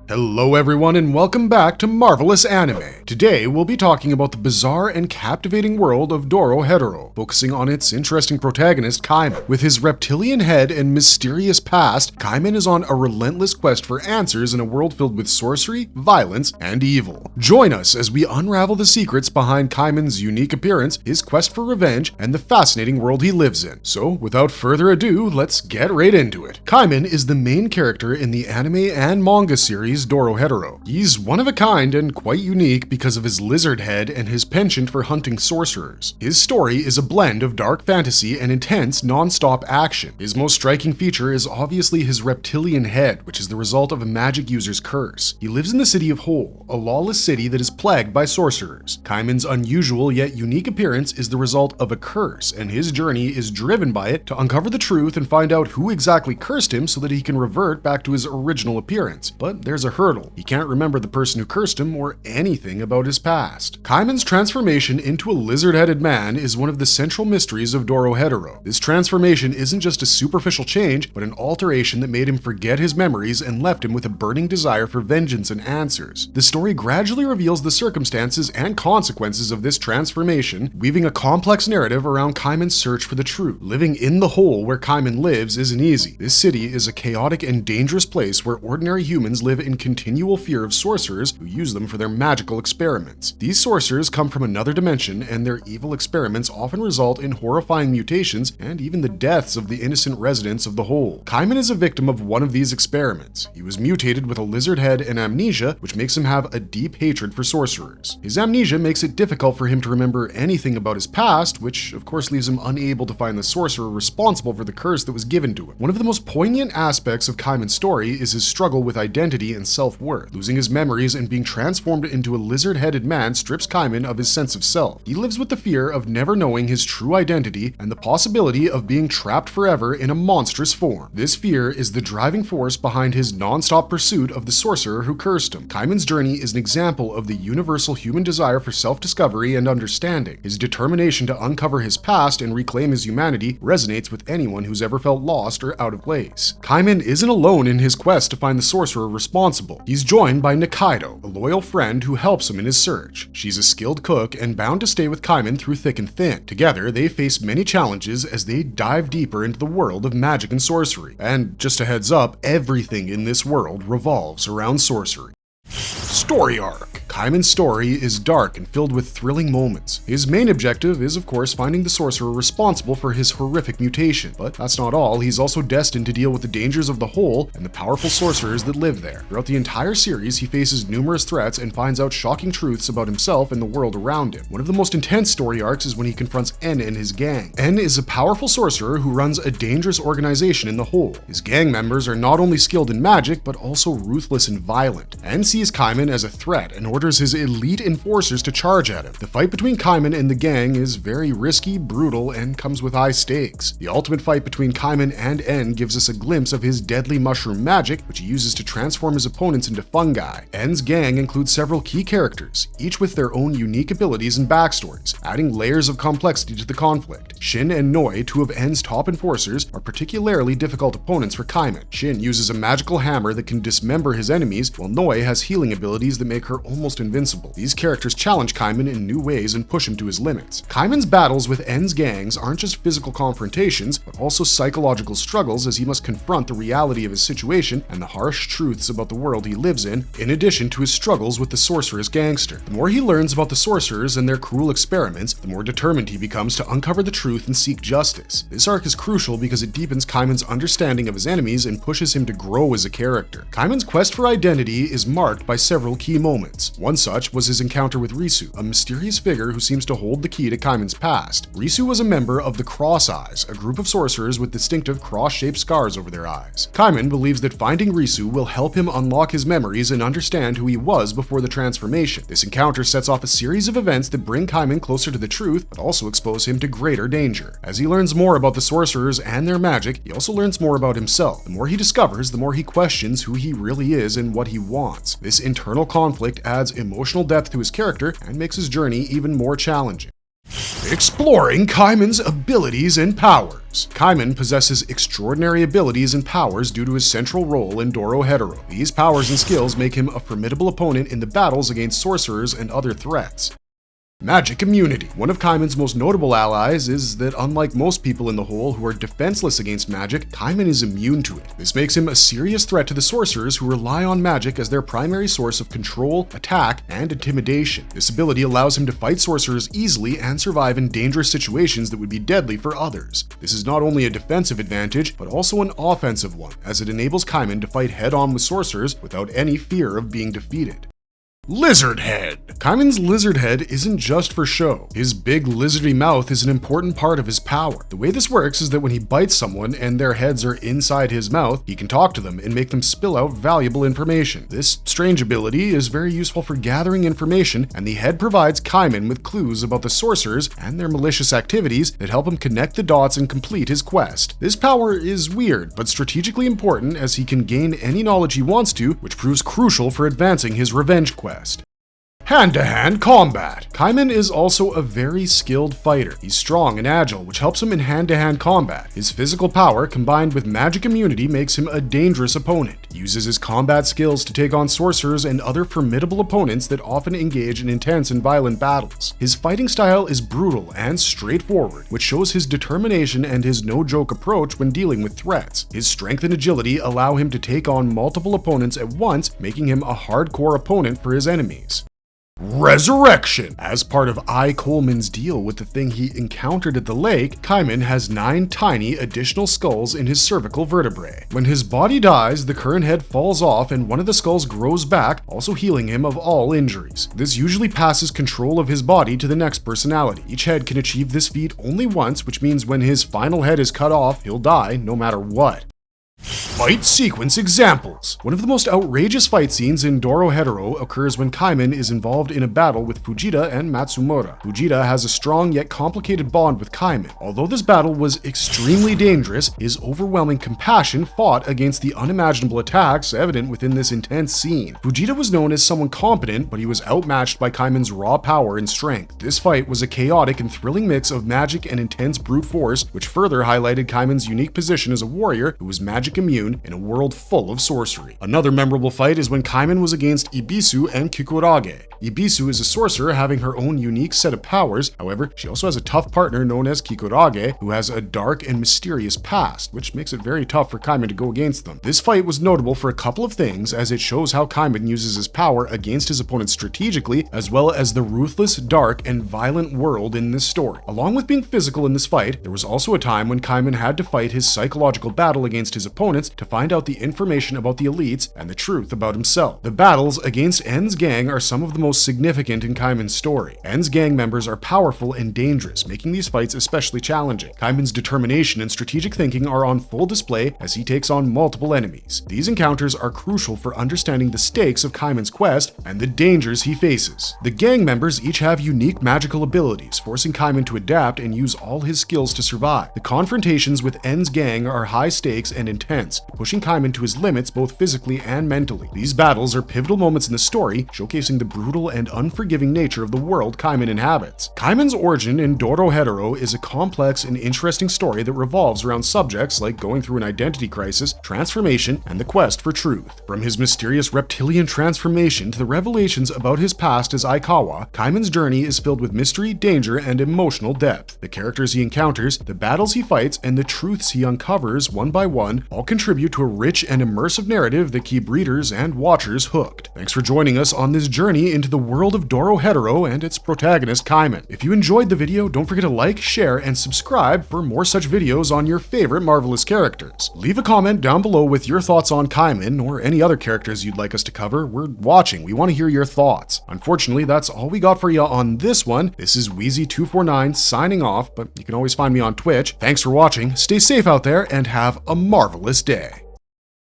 Hello everyone and welcome back to Marvelous Anime. Today we'll be talking about the bizarre and captivating world of Dorohedoro, focusing on its interesting protagonist Kaiman. With his reptilian head and mysterious past, Kaiman is on a relentless quest for answers in a world filled with sorcery, violence, and evil. Join us as we unravel the secrets behind Kaiman's unique appearance, his quest for revenge, and the fascinating world he lives in. So without further ado, let's get right into it. Kaiman is the main character in the anime and manga series Dorohedoro. He's one of a kind and quite unique because of his lizard head and his penchant for hunting sorcerers. His story is a blend of dark fantasy and intense non-stop action. His most striking feature is obviously his reptilian head, which is the result of a magic user's curse. He lives in the city of Hole, a lawless city that is plagued by sorcerers. Kaiman's unusual yet unique appearance is the result of a curse, and his journey is driven by it to uncover the truth and find out who exactly cursed him so that he can revert back to his original appearance. But there's a hurdle. He can't remember the person who cursed him or anything about his past. Kaiman's transformation into a lizard-headed man is one of the central mysteries of Dorohedoro. This transformation isn't just a superficial change, but an alteration that made him forget his memories and left him with a burning desire for vengeance and answers. The story gradually reveals the circumstances and consequences of this transformation, weaving a complex narrative around Kaiman's search for the truth. Living in the hole where Kaiman lives isn't easy. This city is a chaotic and dangerous place where ordinary humans live in continual fear of sorcerers who use them for their magical experiments. These sorcerers come from another dimension, and their evil experiments often result in horrifying mutations and even the deaths of the innocent residents of the hole. Kaiman is a victim of one of these experiments. He was mutated with a lizard head and amnesia, which makes him have a deep hatred for sorcerers. His amnesia makes it difficult for him to remember anything about his past, which of course leaves him unable to find the sorcerer responsible for the curse that was given to him. One of the most poignant aspects of Kaiman's story is his struggle with identity and self-worth. Losing his memories and being transformed into a lizard-headed man strips Kaiman of his sense of self. He lives with the fear of never knowing his true identity and the possibility of being trapped forever in a monstrous form. This fear is the driving force behind his non-stop pursuit of the sorcerer who cursed him. Kaiman's journey is an example of the universal human desire for self-discovery and understanding. His determination to uncover his past and reclaim his humanity resonates with anyone who's ever felt lost or out of place. Kaiman isn't alone in his quest to find the sorcerer responsible. He's joined by Nikaido, a loyal friend who helps him in his search. She's a skilled cook and bound to stay with Kaiman through thick and thin. Together, they face many challenges as they dive deeper into the world of magic and sorcery. And just a heads up, everything in this world revolves around sorcery. Story arc. Kaiman's story is dark and filled with thrilling moments. His main objective is, of course, finding the sorcerer responsible for his horrific mutation. But that's not all. He's also destined to deal with the dangers of the hole and the powerful sorcerers that live there. Throughout the entire series, he faces numerous threats and finds out shocking truths about himself and the world around him. One of the most intense story arcs is when he confronts En and his gang. En is a powerful sorcerer who runs a dangerous organization in the hole. His gang members are not only skilled in magic, but also ruthless and violent. En sees Kaiman as a threat and orders his elite enforcers to charge at him. The fight between Kaiman and the gang is very risky, brutal, and comes with high stakes. The ultimate fight between Kaiman and En gives us a glimpse of his deadly mushroom magic, which he uses to transform his opponents into fungi. En's gang includes several key characters, each with their own unique abilities and backstories, adding layers of complexity to the conflict. Shin and Noi, two of En's top enforcers, are particularly difficult opponents for Kaiman. Shin uses a magical hammer that can dismember his enemies, while Noi has healing abilities that make her almost invincible. These characters challenge Kaiman in new ways and push him to his limits. Kaiman's battles with En's gangs aren't just physical confrontations, but also psychological struggles as he must confront the reality of his situation and the harsh truths about the world he lives in addition to his struggles with the sorceress gangster. The more he learns about the sorcerers and their cruel experiments, the more determined he becomes to uncover the truth and seek justice. This arc is crucial because it deepens Kaiman's understanding of his enemies and pushes him to grow as a character. Kaiman's quest for identity is marked by several key moments. One such was his encounter with Risu, a mysterious figure who seems to hold the key to Kaiman's past. Risu was a member of the Cross Eyes, a group of sorcerers with distinctive cross-shaped scars over their eyes. Kaiman believes that finding Risu will help him unlock his memories and understand who he was before the transformation. This encounter sets off a series of events that bring Kaiman closer to the truth, but also expose him to greater danger. As he learns more about the sorcerers and their magic, he also learns more about himself. The more he discovers, the more he questions who he really is and what he wants. This internal conflict adds emotional depth to his character and makes his journey even more challenging. Exploring Kaiman's abilities and powers. Kaiman possesses extraordinary abilities and powers due to his central role in Dorohedoro. These powers and skills make him a formidable opponent in the battles against sorcerers and other threats. Magic immunity. One of Kaiman's most notable allies is that unlike most people in the Whole who are defenseless against magic, Kaiman is immune to it. This makes him a serious threat to the sorcerers who rely on magic as their primary source of control, attack, and intimidation. This ability allows him to fight sorcerers easily and survive in dangerous situations that would be deadly for others. This is not only a defensive advantage, but also an offensive one, as it enables Kaiman to fight head-on with sorcerers without any fear of being defeated. Lizard Head. Kaiman's lizard head isn't just for show. His big lizardy mouth is an important part of his power. The way this works is that when he bites someone and their heads are inside his mouth, he can talk to them and make them spill out valuable information. This strange ability is very useful for gathering information, and the head provides Kaiman with clues about the sorcerers and their malicious activities that help him connect the dots and complete his quest. This power is weird, but strategically important as he can gain any knowledge he wants to, which proves crucial for advancing his revenge quest. Hand-to-hand combat. Kaiman is also a very skilled fighter. He's strong and agile, which helps him in hand-to-hand combat. His physical power combined with magic immunity makes him a dangerous opponent. He uses his combat skills to take on sorcerers and other formidable opponents that often engage in intense and violent battles. His fighting style is brutal and straightforward, which shows his determination and his no-joke approach when dealing with threats. His strength and agility allow him to take on multiple opponents at once, making him a hardcore opponent for his enemies. Resurrection. As part of Coleman's deal with the thing he encountered at the lake, Kaiman has 9 tiny additional skulls in his cervical vertebrae. When his body dies, the current head falls off and one of the skulls grows back, also healing him of all injuries. This usually passes control of his body to the next personality. Each head can achieve this feat only once, which means when his final head is cut off, he'll die no matter what. Fight sequence examples. One of the most outrageous fight scenes in Dorohedoro occurs when Kaiman is involved in a battle with Fujita and Matsumura. Fujita has a strong yet complicated bond with Kaiman. Although this battle was extremely dangerous, his overwhelming compassion fought against the unimaginable attacks evident within this intense scene. Fujita was known as someone competent, but he was outmatched by Kaiman's raw power and strength. This fight was a chaotic and thrilling mix of magic and intense brute force, which further highlighted Kaiman's unique position as a warrior who was magic immune in a world full of sorcery. Another memorable fight is when Kaiman was against Ibisu and Kikurage. Ibisu is a sorcerer having her own unique set of powers. However, she also has a tough partner known as Kikurage, who has a dark and mysterious past, which makes it very tough for Kaiman to go against them. This fight was notable for a couple of things, as it shows how Kaiman uses his power against his opponents strategically, as well as the ruthless, dark, and violent world in this story. Along with being physical in this fight, there was also a time when Kaiman had to fight his psychological battle against his opponents to find out the information about the elites and the truth about himself. The battles against En's gang are some of the most significant in Kaiman's story. En's gang members are powerful and dangerous, making these fights especially challenging. Kaiman's determination and strategic thinking are on full display as he takes on multiple enemies. These encounters are crucial for understanding the stakes of Kaiman's quest and the dangers he faces. The gang members each have unique magical abilities, forcing Kaiman to adapt and use all his skills to survive. The confrontations with En's gang are high stakes and intense, pushing Kaiman to his limits both physically and mentally. These battles are pivotal moments in the story, showcasing the brutal and unforgiving nature of the world Kaiman inhabits. Kaiman's origin in Dorohedoro is a complex and interesting story that revolves around subjects like going through an identity crisis, transformation, and the quest for truth. From his mysterious reptilian transformation to the revelations about his past as Aikawa, Kaiman's journey is filled with mystery, danger, and emotional depth. The characters he encounters, the battles he fights, and the truths he uncovers one by one all contribute to a rich and immersive narrative that keep readers and watchers hooked. Thanks for joining us on this journey into the world of Dorohedoro and its protagonist Kaiman. If you enjoyed the video, don't forget to like, share, and subscribe for more such videos on your favorite Marvelous characters. Leave a comment down below with your thoughts on Kaiman or any other characters you'd like us to cover. We're watching. We want to hear your thoughts. Unfortunately, that's all we got for you on this one. This is Wheezy249 signing off, but you can always find me on Twitch. Thanks for watching, stay safe out there, and have a marvelous day.